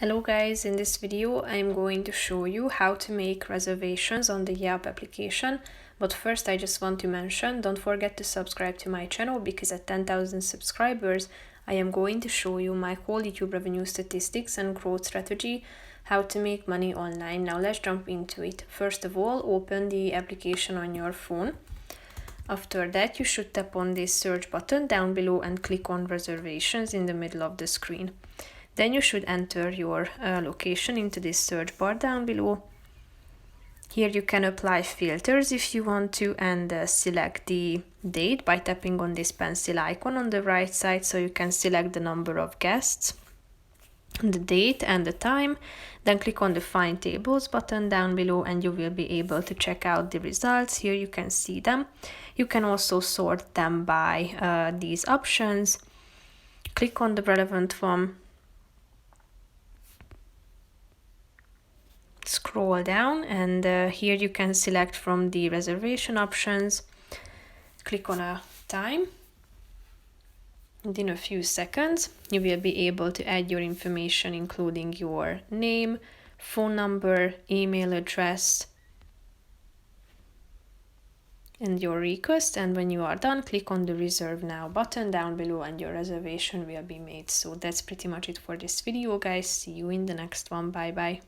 Hello guys, in this video I'm going to show you how to make reservations on the Yelp application. But first I just want to mention, don't forget to subscribe to my channel because at 10,000 subscribers I am going to show you my whole YouTube revenue statistics and growth strategy, how to make money online. Now let's jump into it. First of all, open the application on your phone. After that, you should tap on this search button down below and click on reservations in the middle of the screen. Then you should enter your location into this search bar down below. Here you can apply filters if you want to and select the date by tapping on this pencil icon on the right side, so you can select the number of guests, the date and the time. Then click on the Find Tables button down below and you will be able to check out the results. Here you can see them. You can also sort them by these options. Click on the relevant one. Scroll down and here you can select from the reservation options. Click on a time. And in a few seconds you will be able to add your information, including your name, phone number, email address and your request. And when you are done, click on the Reserve Now button down below and your reservation will be made. So that's pretty much it for this video guys. See you in the next one. Bye bye.